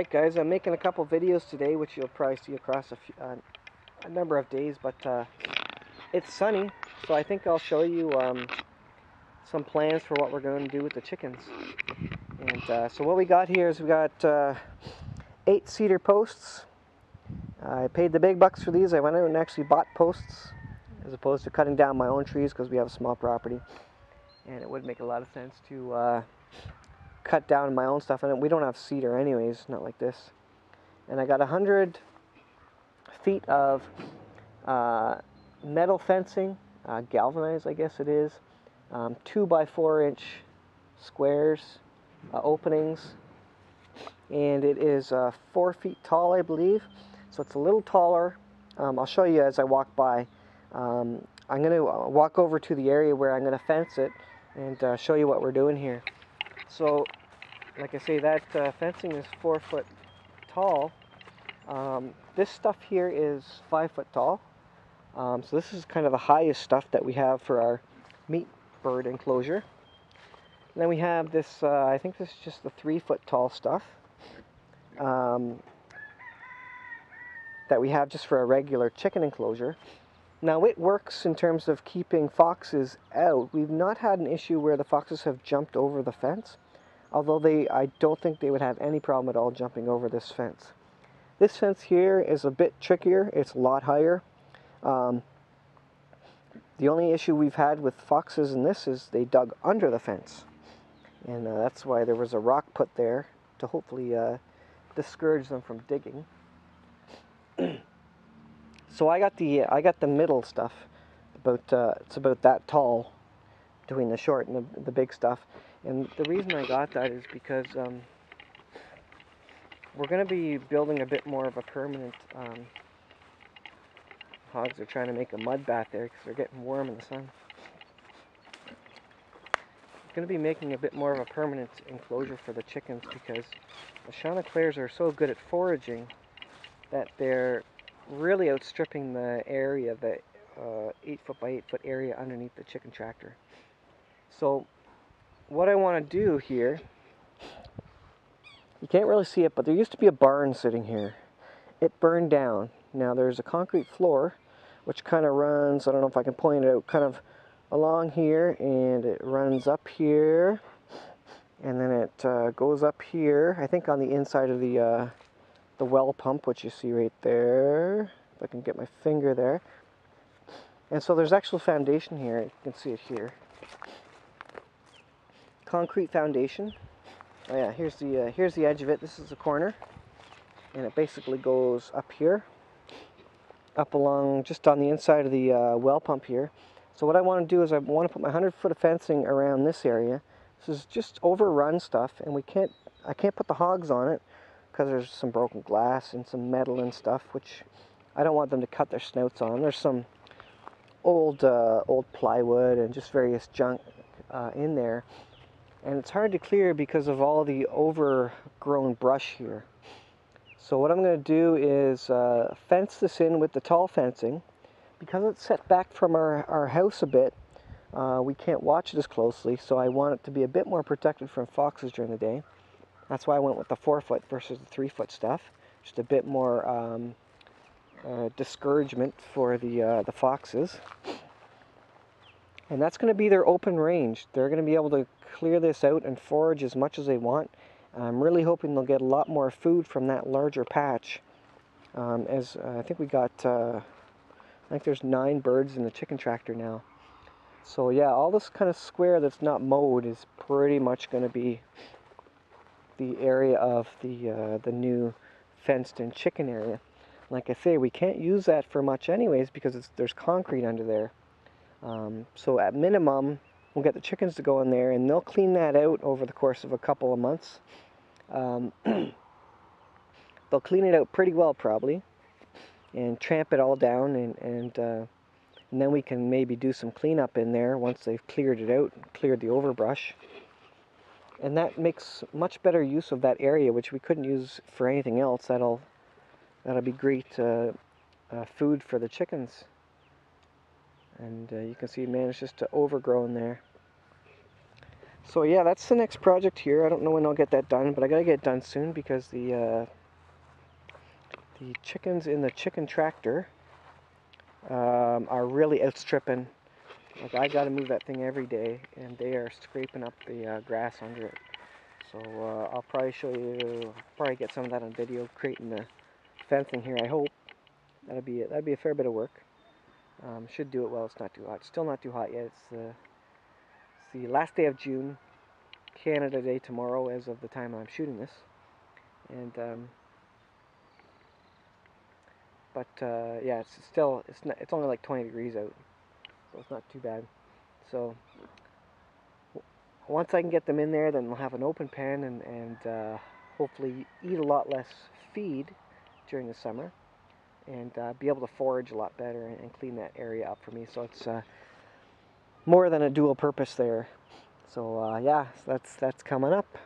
Alright guys, I'm making a couple videos today which you'll probably see across a number of days, but it's sunny, so I think I'll show you some plans for what we're going to do with the chickens. And so what we got here is we got 8 cedar posts. I paid the big bucks for these. I went out and actually bought posts as opposed to cutting down my own trees because we have a small property, and it would make a lot of sense to cut down my own stuff, and we don't have cedar anyways, not like this. And I got 100 feet of metal fencing, galvanized I guess it is, 2 by 4 inch squares, openings, and it is 4 feet tall I believe, so it's a little taller. I'll show you as I walk by. I'm going to walk over to the area where I'm going to fence it and show you what we're doing here. So, like I say, that fencing is 4 foot tall. This stuff here is 5 foot tall. So this is kind of the highest stuff that we have for our meat bird enclosure. And then we have this, I think this is just the 3 foot tall stuff that we have just for a regular chicken enclosure. Now it works in terms of keeping foxes out. We've not had an issue where the foxes have jumped over the fence, although I don't think they would have any problem at all jumping over this fence. This fence here is a bit trickier. It's a lot higher. The only issue we've had with foxes in this is they dug under the fence, and that's why there was a rock put there to hopefully discourage them from digging. So I got the middle stuff, it's about that tall between the short and the big stuff. And the reason I got that is because we're going to be building a bit more of a permanent, hogs are trying to make a mud bath there because they're getting warm in the sun. I'm going to be making a bit more of a permanent enclosure for the chickens because the Chanticleers are so good at foraging that they're really outstripping the area, the 8 foot by 8 foot area underneath the chicken tractor. So what I want to do here, you can't really see it, but there used to be a barn sitting here. It burned down. Now there's a concrete floor which kind of runs, I don't know if I can point it out, kind of along here, and it runs up here, and then it goes up here, I think on the inside of the well pump, which you see right there, if I can get my finger there. And so there's actual foundation here, you can see it here. Concrete foundation. Oh yeah, here's the edge of it. This is the corner, and it basically goes up here, up along just on the inside of the well pump here. So what I want to do is I want to put my 100 foot of fencing around this area. This is just overrun stuff, and I can't put the hogs on it because there's some broken glass and some metal and stuff, which I don't want them to cut their snouts on. There's some old plywood and just various junk in there. And it's hard to clear because of all the overgrown brush here. So what I'm going to do is fence this in with the tall fencing. Because it's set back from our house a bit, we can't watch it as closely, so I want it to be a bit more protected from foxes during the day. That's why I went with the 4 foot versus the 3 foot stuff. Just a bit more discouragement for the foxes. And that's going to be their open range. They're going to be able to clear this out and forage as much as they want. I'm really hoping they'll get a lot more food from that larger patch. As I think we got, I think there's 9 birds in the chicken tractor now. So yeah, all this kind of square that's not mowed is pretty much going to be the area of the new fenced-in chicken area. Like I say, we can't use that for much anyways because there's concrete under there. So at minimum, we'll get the chickens to go in there, and they'll clean that out over the course of a couple of months. They'll clean it out pretty well probably, and tramp it all down, and then we can maybe do some cleanup in there once they've cleared it out, cleared the overbrush. And that makes much better use of that area, which we couldn't use for anything else. That'll be great food for the chickens. And you can see, man, it's just overgrown there. So yeah, that's the next project here. I don't know when I'll get that done, but I gotta get it done soon because the chickens in the chicken tractor are really outstripping. Like I gotta move that thing every day, and they are scraping up the grass under it. So I'll probably show you, probably get some of that on video, creating the fencing here. I hope that'd be a fair bit of work. Should do it while it's not too hot. Still not too hot yet. It's the last day of June, Canada Day tomorrow, as of the time I'm shooting this. And yeah, it's only like 20 degrees out, so it's not too bad. So once I can get them in there, then we'll have an open pen and hopefully eat a lot less feed during the summer, and be able to forage a lot better and clean that area up for me. So it's more than a dual purpose there. So yeah, that's coming up.